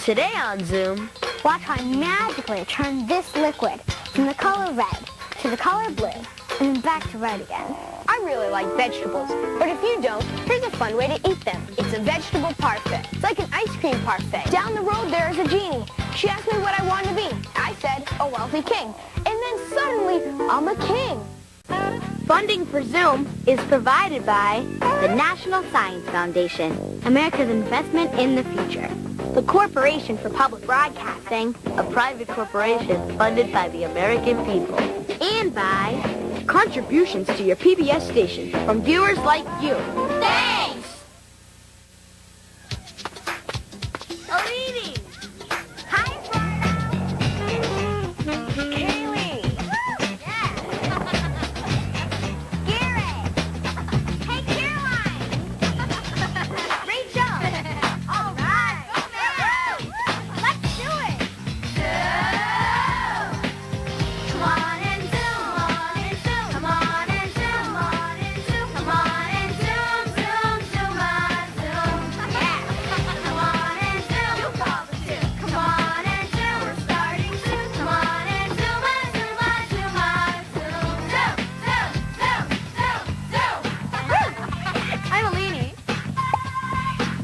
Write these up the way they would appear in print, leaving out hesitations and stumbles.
Today on Zoom, watch how I magically turn this liquid from the color red to the color blue and then back to red again. I really like vegetables, but if you don't, here's a fun way to eat them. It's a vegetable parfait. It's like an ice cream parfait. Down the road, there is a genie. She asked me what I wanted to be. I said, a wealthy king. And then suddenly, I'm a king. funding for Zoom is provided by the National Science Foundation, America's investment in the future. The Corporation for Public Broadcasting, a private corporation funded by the American people. And by contributions to your PBS station from viewers like you. Thanks! Alini! Hi, Florida! Kaylee! Yeah! Garrett! Hey, Caroline! Rachel! All right! Let's do it! Come on and zoom, come on and zoom, come on and zoom, come on and zoom, zoom, zoom on, zoom. Yeah! Come on and zoom, you call the zoom. Come on and zoom, we're starting soon. Come on and zoom on, zoom on, zoom on, zoom. Zoom, zoom, zoom, zoom, zoom. I'm Alini.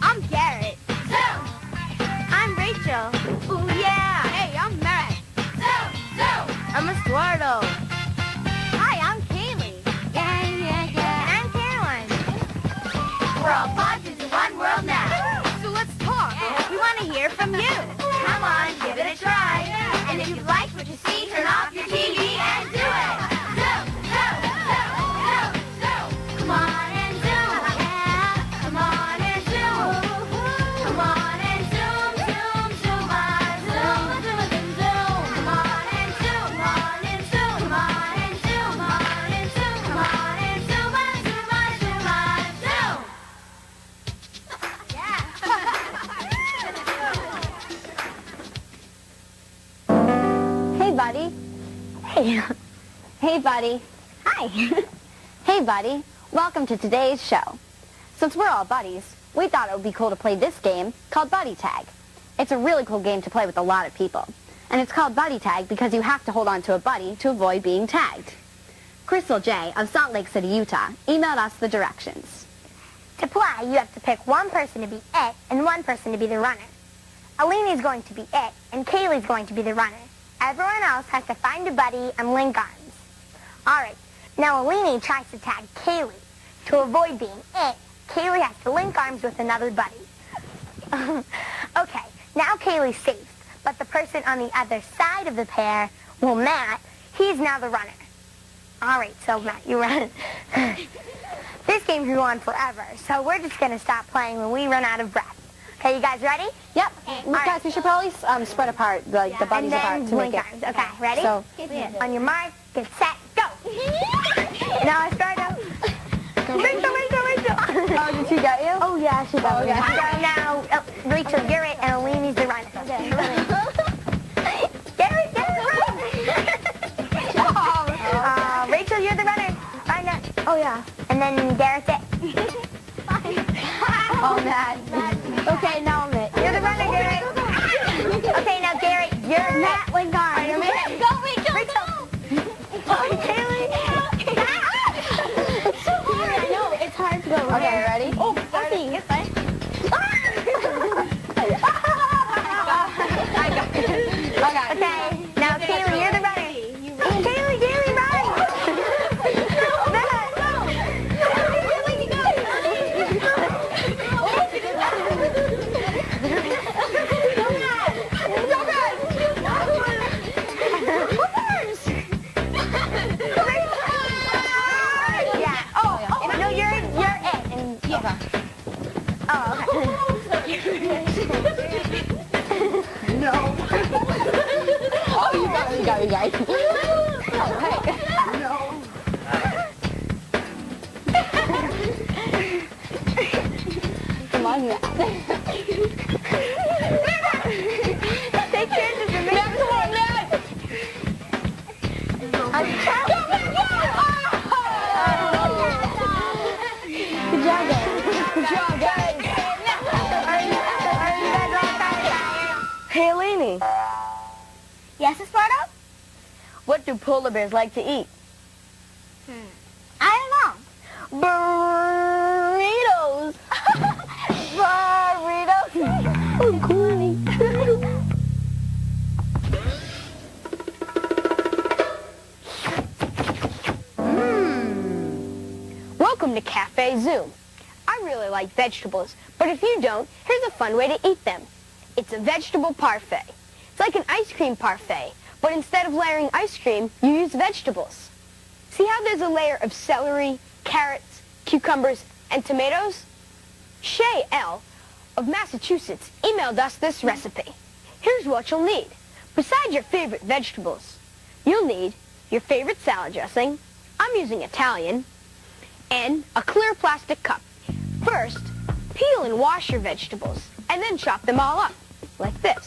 I'm Garrett. Zoom, I'm Rachel. Ooh, yeah. Hey, I'm Matt. zoom, zoom. I'm Eduardo. Hi, I'm Kaylee. Yeah. And I'm Caroline. We're all pods into one world now. So let's talk. We want to hear from you. Come on, give it a try. And if you like what you see, turn off your TV and do it. Zoom, zoom, zoom, zoom, zoom. Come on and zoom, yeah. Come on and zoom. Come on and zoom, zoom, zoom on, zoom, zoom, zoom, zoom. Come on and zoom, come on and zoom, come on and zoom, come on and zoom, come on and zoom on, zoom on, zoom on, zoom. Hey, buddy. Hey. Hey, buddy. Hi. Hey, buddy. Welcome to today's show. Since we're all buddies, we thought it would be cool to play this game called Buddy Tag. It's a really cool game to play with a lot of people. And it's called Buddy Tag because you have to hold on to a buddy to avoid being tagged. Crystal J. of Salt Lake City, Utah, emailed us the directions. To play, you have to pick one person to be it and one person to be the runner. Alini's going to be it, and Kaylee's going to be the runner. Everyone else has to find a buddy and link arms. All right, now Alini tries to tag Kaylee. To avoid being it, Kaylee has to link arms with another buddy. Okay, now Kaylee's safe, but the person on the other side of the pair, well, Matt, he's now the runner. All right, so Matt, you run. This game can go on forever, so we're just going to stop playing when we run out of breath. Okay, you guys ready? Yep. All right. Guys, we should probably spread apart, like the buddies and apart then to make link it. arms. Okay, ready? So, On your mark, get set, go. Now I start out. Rachel. oh, did she get you? Oh, yeah, she got okay. So now, Rachel, you're it, and Alini's the runner. Garrett, run. Rachel, you're the runner. Find out. Oh, yeah. And then Garrett's it. Oh, Matt. Okay, now I'm it. You're the runner, Garrett. Okay, now Garrett, you're Matt Lingard. You're Matt. Go, Rachel. Oh, Kaylee. It's so hard. I know, it's hard to go. Okay, ready? Oh, sorry. It's fine. Okay, now Kaylee, you're the runner. Kaylee, run. Hey, Lainey, Yes, Esparto? what do polar bears like to eat? I don't know. Burritos. Burritos. Oh, cool. Welcome to Cafe Zoom. I really like vegetables, but if you don't, here's a fun way to eat them. It's a vegetable parfait. It's like an ice cream parfait, but instead of layering ice cream, you use vegetables. See how there's a layer of celery, carrots, cucumbers, and tomatoes? Shay L. of Massachusetts emailed us this recipe. Here's what you'll need. Besides your favorite vegetables, you'll need your favorite salad dressing, I'm using Italian, and a clear plastic cup. First, peel and wash your vegetables, and then chop them all up, like this.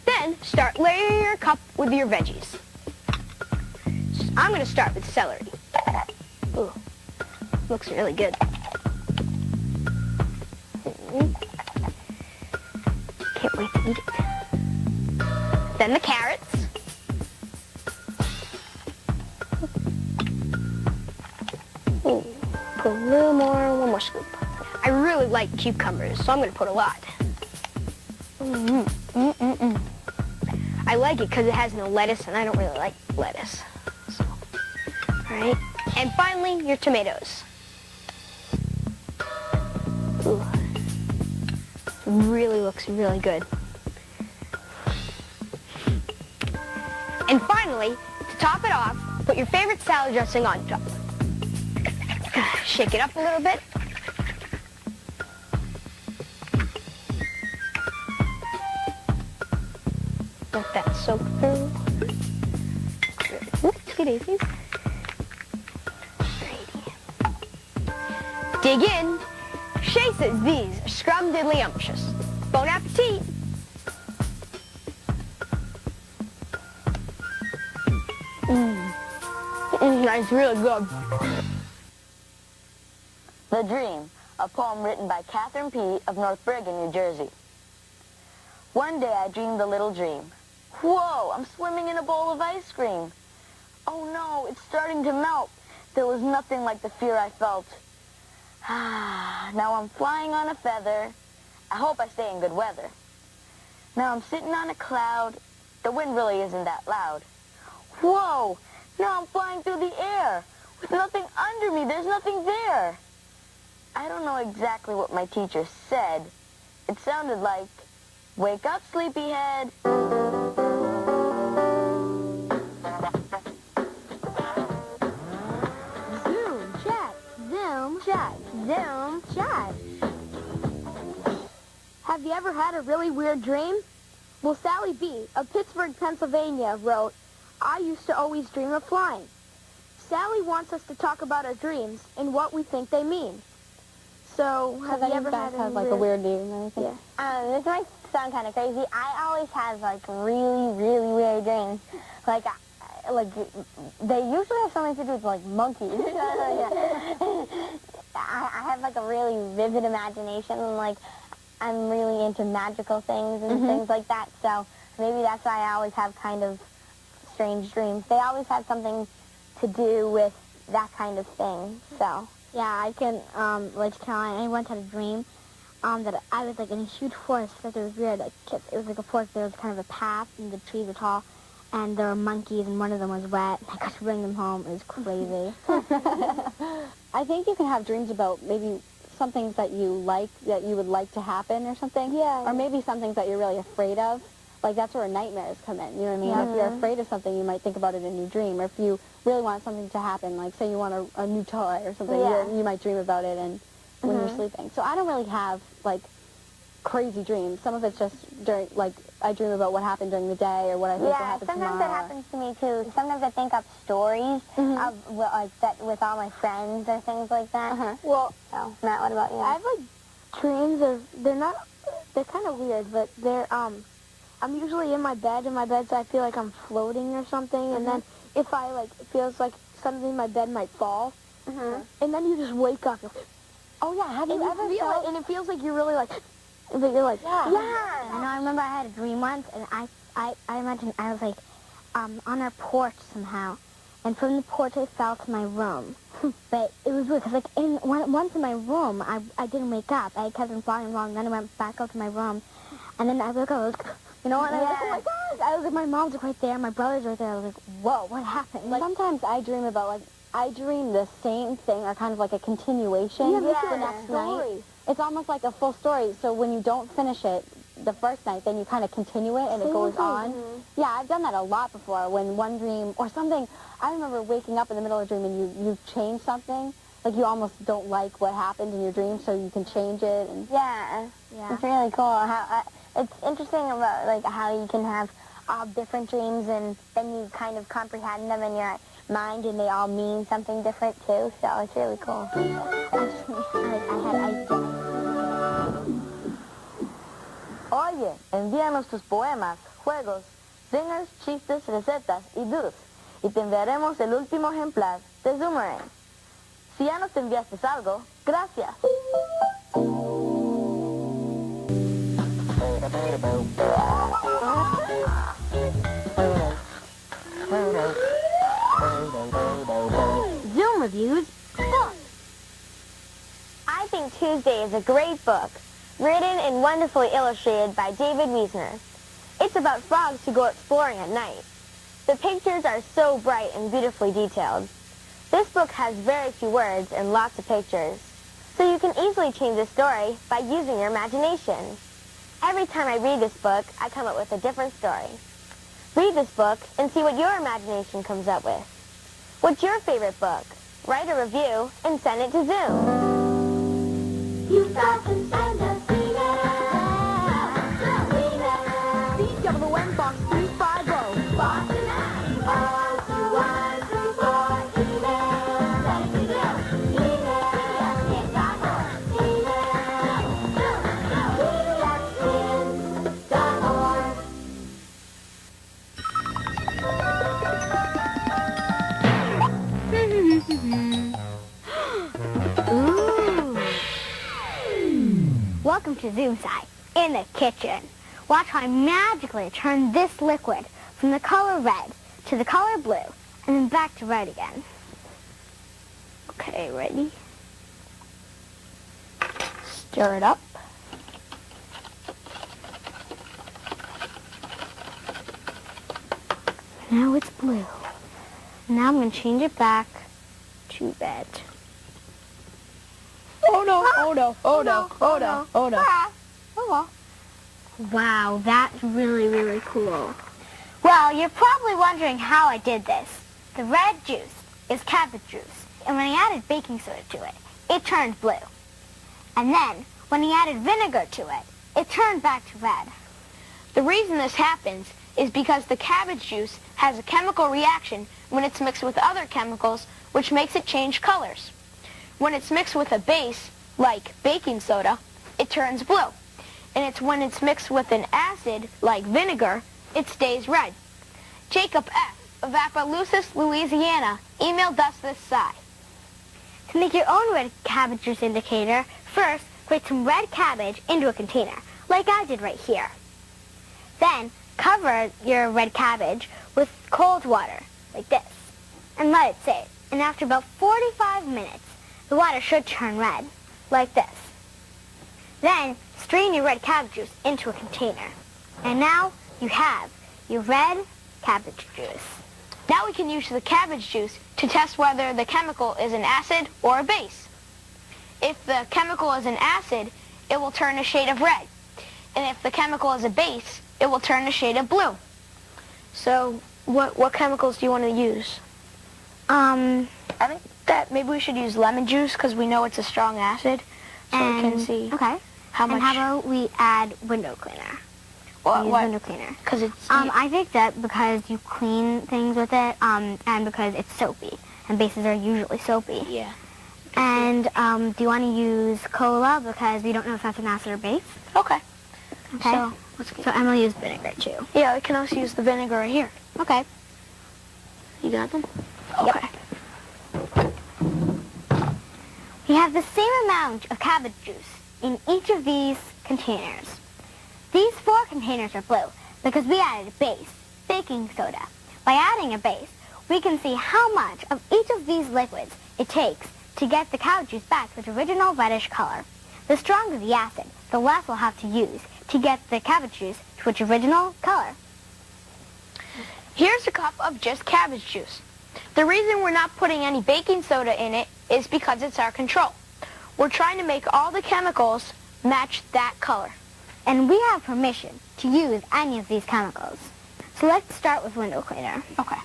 Then, start layering your cup with your veggies. I'm going to start with celery. Ooh, looks really good. Can't wait to eat it. Then the carrots. Ooh, put a little more, one more scoop. I really like cucumbers, so I'm going to put a lot. I like it because it has no lettuce, and I don't really like lettuce. So, all right. And finally, your tomatoes. Ooh. Really looks really good. And finally, to top it off, put your favorite salad dressing on top. Shake it up a little bit. Let that soak through. Oops, two daisies. Dig in. Shay says these are scrum-diddly-umptious. Bon appetit. That's really good. The Dream, a poem written by Catherine P. of North Bergen, New Jersey. One day I dreamed a little dream. Whoa, I'm swimming in a bowl of ice cream. Oh no, it's starting to melt. There was nothing like the fear I felt. Now I'm flying on a feather. I hope I stay in good weather. Now I'm sitting on a cloud. The wind really isn't that loud. Whoa, now I'm flying through the air. With nothing under me, there's nothing there. I don't know exactly what my teacher said. It sounded like, wake up, sleepyhead. Zoom, chat, zoom, chat, zoom, chat. Have you ever had a really weird dream? Well, Sally B. of Pittsburgh, Pennsylvania wrote, I used to always dream of flying. Sally wants us to talk about our dreams and what we think they mean. So, have you ever had a weird dream or anything? Yeah. This might sound kind of crazy. I always have like really, really weird dreams. Like they usually have something to do with like monkeys. I have like a really vivid imagination, and like I'm really into magical things and things like that. So maybe that's why I always have kind of strange dreams. They always have something to do with that kind of thing. So. Yeah, I can, like Caroline, I once had a dream that I was, like, in a huge forest, but it was weird. Like, it was like a forest, there was kind of a path, and the trees were tall, and there were monkeys, and one of them was wet. I got to bring them home. It was crazy. I think you can have dreams about maybe some things that you like, that you would like to happen or something. Yeah. Or maybe some things that you're really afraid of. Like, that's where nightmares come in, you know what I mean? Yeah. If you're afraid of something, you might think about it in your dream. Or if you really want something to happen, like, say you want a new toy or something, Yeah. you might dream about it and when you're sleeping. So I don't really have, like, crazy dreams. Some of it's just during, like, I dream about what happened during the day or what I think will happen sometimes tomorrow. it happens to me too. Sometimes I think up stories of like that with all my friends or things like that. Well, So, Matt, what about you? I have, like, dreams of, they're kind of weird, but they're, I'm usually in my bed, so I feel like I'm floating or something, and then if I, like, it feels like something in my bed might fall, and then you just wake up. Oh, yeah. Have you ever felt... And it feels like you're really, like, But you're like, Yeah. I know. I remember I had a dream once, and I imagined I was like on our porch somehow, and from the porch I fell to my room. But it was weird, because like once in my room, I didn't wake up. I kept on falling wrong. Then I went back up to my room, and then I woke up. I was, and I was like, oh my gosh! I was like, my mom's like right there, my brother's right there. I was like, whoa, what happened? Like, sometimes I dream about, like, I dream the same thing, or kind of like a continuation the next night. It's almost like a full story, so when you don't finish it the first night, then you kind of continue it, and it goes on. Yeah, I've done that a lot before, when one dream, or something, I remember waking up in the middle of a dream, and you change something, like you almost don't like what happened in your dream, so you can change it. And Yeah. It's really cool. It's interesting about like how you can have all different dreams, and then you kind of comprehend them in your mind, and they all mean something different too. So it's really cool. Oye, envíanos tus poemas, juegos, singers, chistes, recetas y do's. Y te enviaremos el último ejemplar de Zoomerang. Si ya nos enviaste algo, gracias. Zoom Reviews book. I think Tuesday is a great book, written and wonderfully illustrated by David Wiesner. It's about frogs who go exploring at night. The pictures are so bright and beautifully detailed. This book has very few words and lots of pictures, so you can easily change the story by using your imagination. Every time I read this book, I come up with a different story. Read this book and see what your imagination comes up with. What's your favorite book? Write a review and send it to Zoom. You've got to send us CWN Box 350. Box 9. All to 134 email. Send it to Zoom. Ooh. Welcome to Zoomside, in the kitchen. Watch how I magically turn this liquid from the color red to the color blue, and then back to red again. Okay, ready? Stir it up. Now it's blue. Now I'm going to change it back to red. oh no, oh no, oh no, oh no, oh no. Oh well. Wow, that's really, really cool. Well, you're probably wondering how I did this. The red juice is cabbage juice, and when I added baking soda to it, it turned blue. And then, when I added vinegar to it, it turned back to red. The reason this happens is because the cabbage juice has a chemical reaction when it's mixed with other chemicals, which makes it change colors. When it's mixed with a base, like baking soda, it turns blue. And it's when it's mixed with an acid, like vinegar, it stays red. Jacob F. of Appaloosa, Louisiana, emailed us this side. To make your own red cabbage juice indicator, first, grate some red cabbage into a container, like I did right here. Then, cover your red cabbage with cold water, like this, and let it sit. And after about 45 minutes, the water should turn red, like this. Then, strain your red cabbage juice into a container. And now, you have your red cabbage juice. Now we can use the cabbage juice to test whether the chemical is an acid or a base. If the chemical is an acid, it will turn a shade of red. And if the chemical is a base, it will turn a shade of blue. So, what chemicals do you want to use? I think that maybe we should use lemon juice because we know it's a strong acid. So we can see how much. And how about we add window cleaner? What? Window cleaner. Because it's... I think that because you clean things with it, and because it's soapy. And bases are usually soapy. Yeah. And do you want to use cola because we don't know if that's an acid or base? Okay. Okay. So Emily used vinegar too. Yeah, we can also use the vinegar right here. Okay. You got them? Okay. Yep. We have the same amount of cabbage juice in each of these containers. These 4 containers are blue because we added a base, baking soda. By adding a base, we can see how much of each of these liquids it takes to get the cabbage juice back to its original reddish color. The stronger the acid, the less we'll have to use to get the cabbage juice to its original color. Here's a cup of just cabbage juice. The reason we're not putting any baking soda in it is because it's our control. We're trying to make all the chemicals match that color. And we have permission to use any of these chemicals. So let's start with window cleaner. Okay.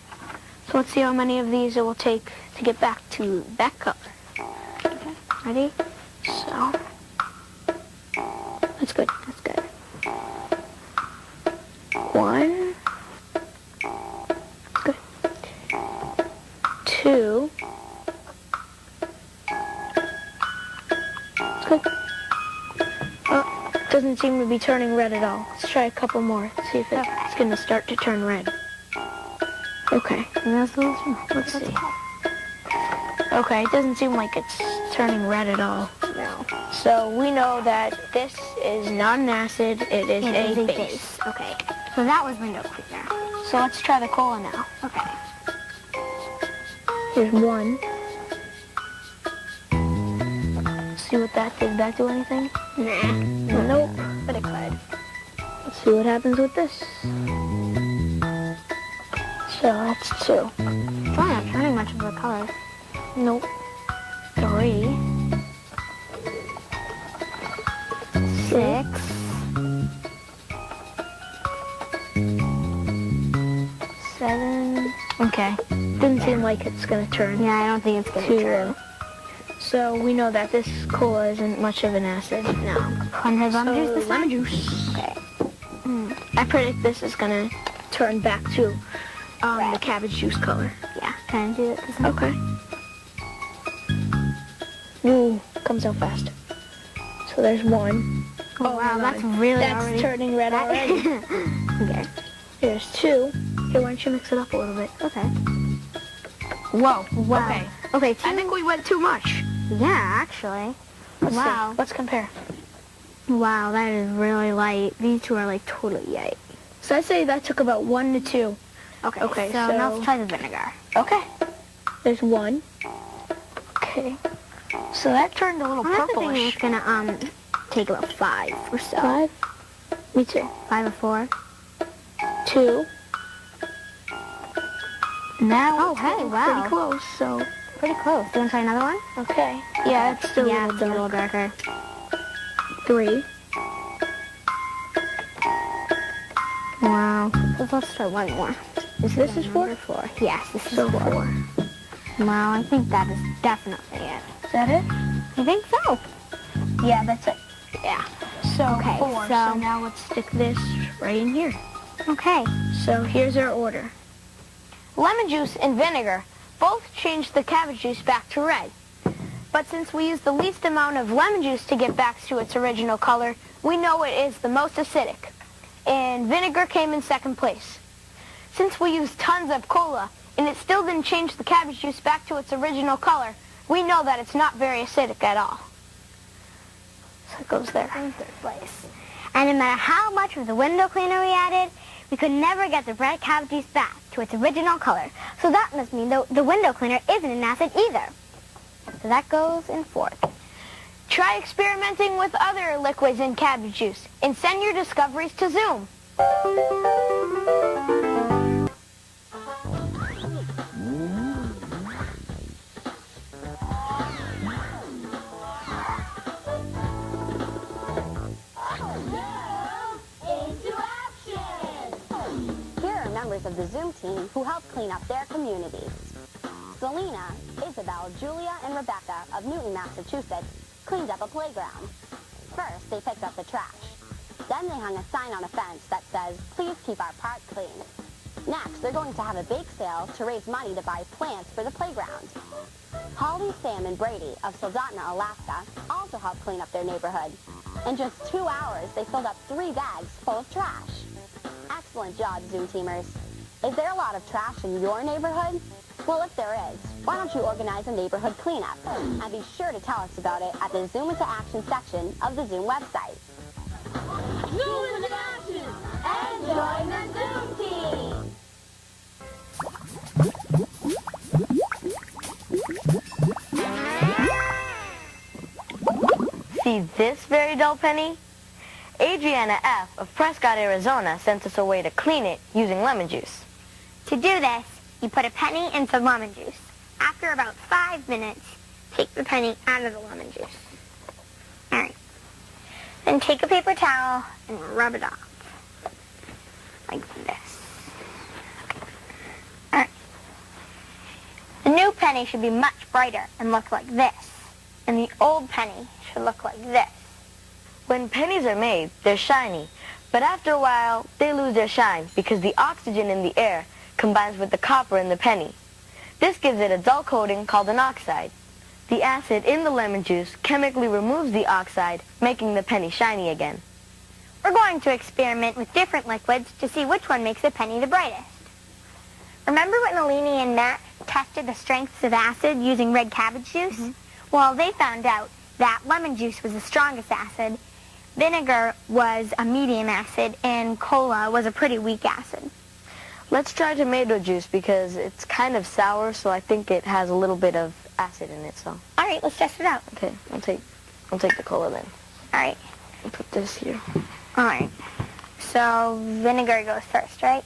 So let's see how many of these it will take to get back to that color. Okay. Ready? So. That's good. That's good. 1. Good. 2. That's good. Oh, doesn't seem to be turning red at all. Let's try a couple more. See if it's going to start to turn red. Okay. Let's see. Okay, it doesn't seem like it's turning red at all. No. So we know that this is not an acid, it is a base. Okay. So that was window cleaner. So let's try the cola now. Okay. Here's 1. See what that did. Did that do anything? Nah. Nope. But it could. Let's see what happens with this. So that's 2. It's probably not turning much of a color. Nope. 3. 6. 7. Okay. Doesn't seem like it's going to turn. Yeah, I don't think it's going Too to turn. So we know that this cola isn't much of an acid. No. Lemon juice this time? Lemon juice. Okay. I predict this is going to turn back to the cabbage juice color. Yeah. Can I do it this time? Okay. Ooh, comes out fast. So there's 1. Oh, wow, my that's God. really That's already... turning red already. Okay. There's 2. Here, why don't you mix it up a little bit? Okay. Whoa. Wow. Okay. Okay, I think we went too much. Yeah, actually. Let's Wow. see. Let's compare. Wow, that is really light. These 2 are like totally light. So I'd say that took about 1 to 2. Okay, Okay, so now let's try the vinegar. Okay. There's 1. Okay. So that turned a little I have a feeling purplish. it's gonna take about 5 or so. 5. Me too. 5 or 4. 2. Now Oh, it's hey, getting wow. pretty close. So Pretty close. Do you want to try another one? okay. Yeah, it's still Yeah, a it's a little darker. 3. Wow. Let's try one more. This is 4. 4. Yes, this is So 4. 4. Wow, I think that is definitely it. Is that it? I think so. Yeah, that's it. Yeah. So Okay, 4. So so- now let's stick this right in here. Okay. So here's our order. Lemon juice and vinegar both change the cabbage juice back to red. But since we use the least amount of lemon juice to get back to its original color, we know it is the most acidic. And vinegar came in second place. Since we used tons of cola and it still didn't change the cabbage juice back to its original color, we know that it's not very acidic at all. So it goes there. In third place. And no matter how much of the window cleaner we added, we could never get the red cabbage juice back to its original color. So that must mean the window cleaner isn't an acid either. So that goes in 4th. Try experimenting with other liquids in cabbage juice and send your discoveries to Zoom. Here are members of the Zoom team who helped clean up their communities. Selena, Isabel, Julia, and Rebecca of Newton, Massachusetts cleaned up a playground. First, they picked up the trash. Then they hung a sign on a fence that says, "Please keep our park clean." Next, they're going to have a bake sale to raise money to buy plants for the playground. Holly, Sam, and Brady of Soldotna, Alaska also helped clean up their neighborhood. In just 2 hours, they filled up 3 bags full of trash. Excellent job, Zoom teamers. Is there a lot of trash in your neighborhood? Well, if there is, why don't you organize a neighborhood cleanup? And be sure to tell us about it at the Zoom into Action section of the Zoom website. Zoom in action! And join the Zoom team! See this very dull penny? Adriana F. of Prescott, Arizona sent us a way to clean it using lemon juice. To do this, you put a penny in some lemon juice. After about 5 minutes, take the penny out of the lemon juice. All right. Then take a paper towel and rub it off. Like this. All right. The new penny should be much brighter and look like this. And the old penny should look like this. When pennies are made, they're shiny, but after a while, they lose their shine because the oxygen in the air combines with the copper in the penny. This gives it a dull coating called an oxide. The acid in the lemon juice chemically removes the oxide, making the penny shiny again. We're going to experiment with different liquids to see which one makes the penny the brightest. Remember when Nalini and Matt tested the strengths of acid using red cabbage juice? Well, they found out that lemon juice was the strongest acid, vinegar was a medium acid, and cola was a pretty weak acid. Let's try tomato juice because it's kind of sour, so I think it has a little bit of acid in it. So. All right, let's test it out. Okay, I'll take the cola then. All right. I'll put this here. All right. So vinegar goes first, right?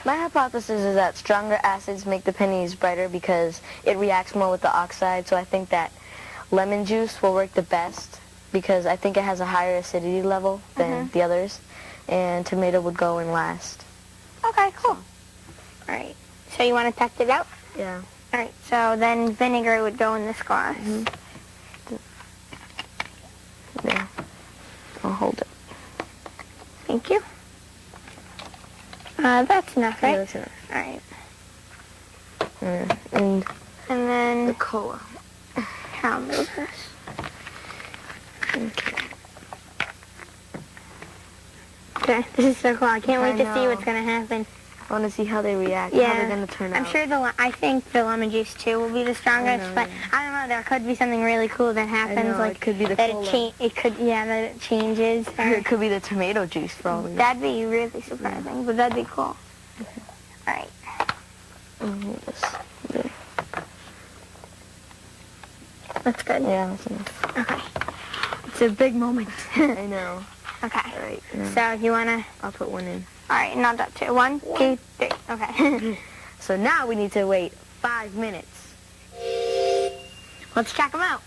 My hypothesis is that stronger acids make the pennies brighter because it reacts more with the oxide. So I think that lemon juice will work the best because I think it has a higher acidity level than the others, and tomato would go in last. Okay, cool. All right. So you want to test it out? Yeah. All right. So then vinegar would go in this glass. There. I'll hold it. Thank you. That's enough, right? Yeah, that's enough. All right. And And then the cola. I'll move this. Okay, this is so cool. I can't wait to see what's going to happen. I want to see how they react, how they're going to turn out. I'm sure I think the lemon juice too will be the strongest, but I don't know. There could be something really cool that happens, like it could be the that cola. that it changes. Or it could be the tomato juice for all we know. That'd be really surprising, but that'd be cool. All right. That's good. Yeah, that's enough. Okay. It's a big moment. I know. Okay. All right. So you wanna? I'll put one in. All right, and I'll do 2. 1, 2, 3. Okay. So now we need to wait 5 minutes. Let's check them out.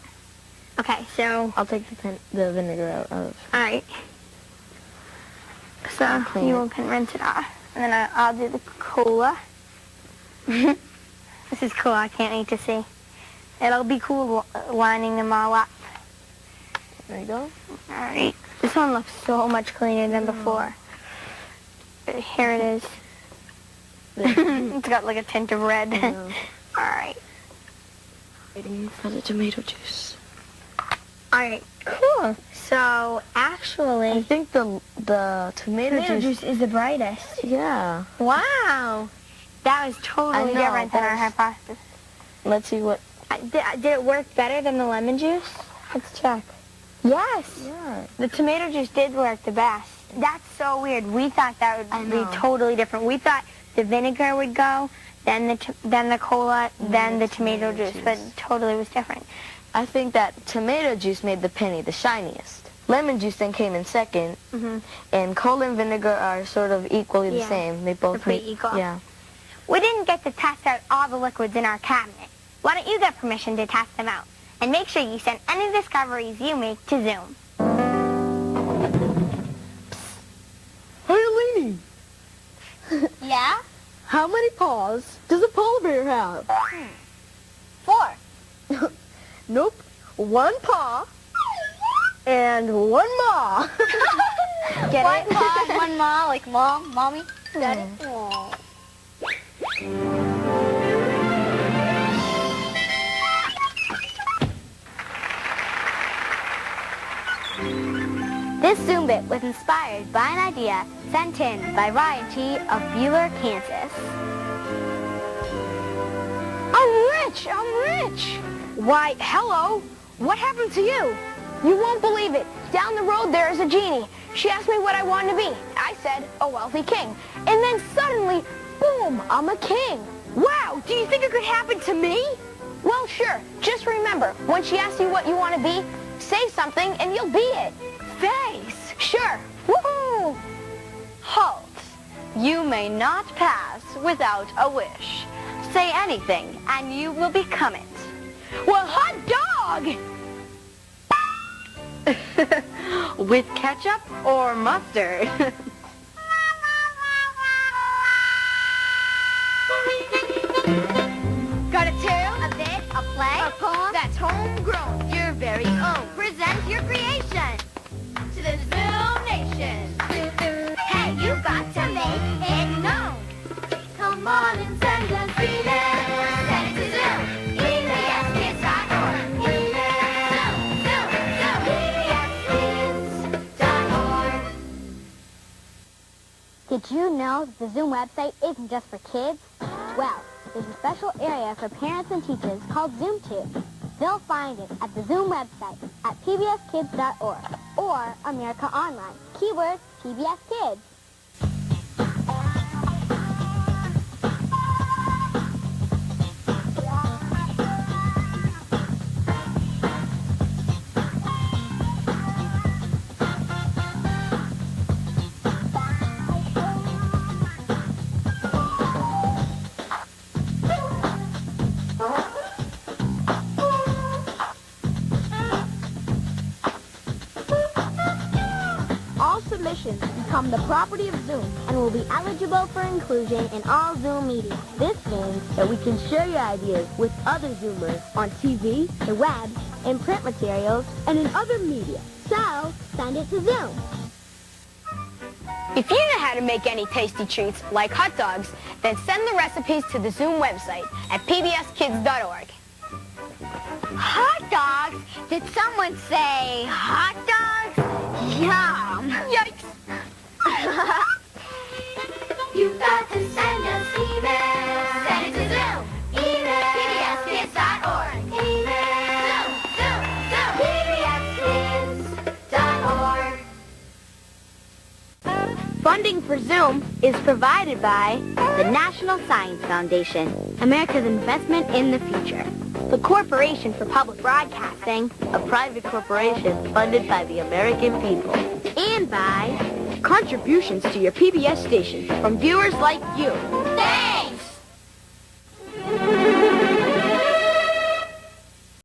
Okay, so I'll take the vinegar out of. all right. So clean you can rinse it off, and then I'll do the cola. This is cool. I can't wait to see. It'll be cool lining them all up. There you go. All right. This one looks so much cleaner than before. Here it is. It's got like a tint of red. All right. Waiting for the tomato juice. All right. Cool. So actually, I think the tomato juice. is the brightest. Yeah. Wow. That was totally I know, different than our hypothesis. Let's see what. Did it work better than the lemon juice? Let's check. Yes. Yeah. The tomato juice did work the best. That's so weird. We thought that would be totally different. We thought the vinegar would go, then the cola, then the tomato juice, but it totally was different. I think that tomato juice made the penny the shiniest. Lemon juice then came in second, and cola and vinegar are sort of equally the same. They both They're pretty equal. Yeah. We didn't get to test out all the liquids in our cabinet. Why don't you get permission to test them out? And make sure you send any discoveries you make to Zoom. Hey, Alini, Yeah? how many paws does a polar bear have? 4. Nope. 1 paw and 1 maw. Get One it? paw, one maw, like mom, mommy. Got it? This Zoom bit was inspired by an idea sent in by Ryan T. of Bueller, Kansas. I'm rich! I'm rich! Why, hello! What happened to you? You won't believe it. Down the road there is a genie. She asked me what I wanted to be. I said, a wealthy king. And then suddenly, boom, I'm a king. Wow, do you think it could happen to me? Well, sure. Just remember, when she asks you what you want to be, say something and you'll be it. Thanks. Sure. Woohoo! Halt. You may not pass without a wish. Say anything, and you will become it. Well, hot dog! With ketchup or mustard? Got a tale, A bit, a play, a poem that's homegrown, your very own. present your creation to the Zoom Nation. Hey, you got to make it known. Come on and send us email. Send it to Zoom. PBSKids.org. PBSKids.org. Did you know that the Zoom website isn't just for kids? Well, there's a special area for parents and teachers called ZoomTube. They'll find it at the Zoom website at pbskids.org or America Online. Keyword PBS Kids. All submissions become the property of Zoom and will be eligible for inclusion in all Zoom media. This means that we can share your ideas with other Zoomers on TV, the web, in print materials, and in other media. So, send it to Zoom. If you know how to make any tasty treats like hot dogs, then send the recipes to the Zoom website at pbskids.org. Hot dogs? Did someone say hot dogs? Yum! Yikes! You've got to send us email. Send it to Zoom. Email. PBSKids.org. Email. Zoom. PBSKids.org. Funding for Zoom is provided by the National Science Foundation, America's investment in the future. The Corporation for Public Broadcasting, a private corporation funded by the American people. And by contributions to your PBS station from viewers like you. Thanks.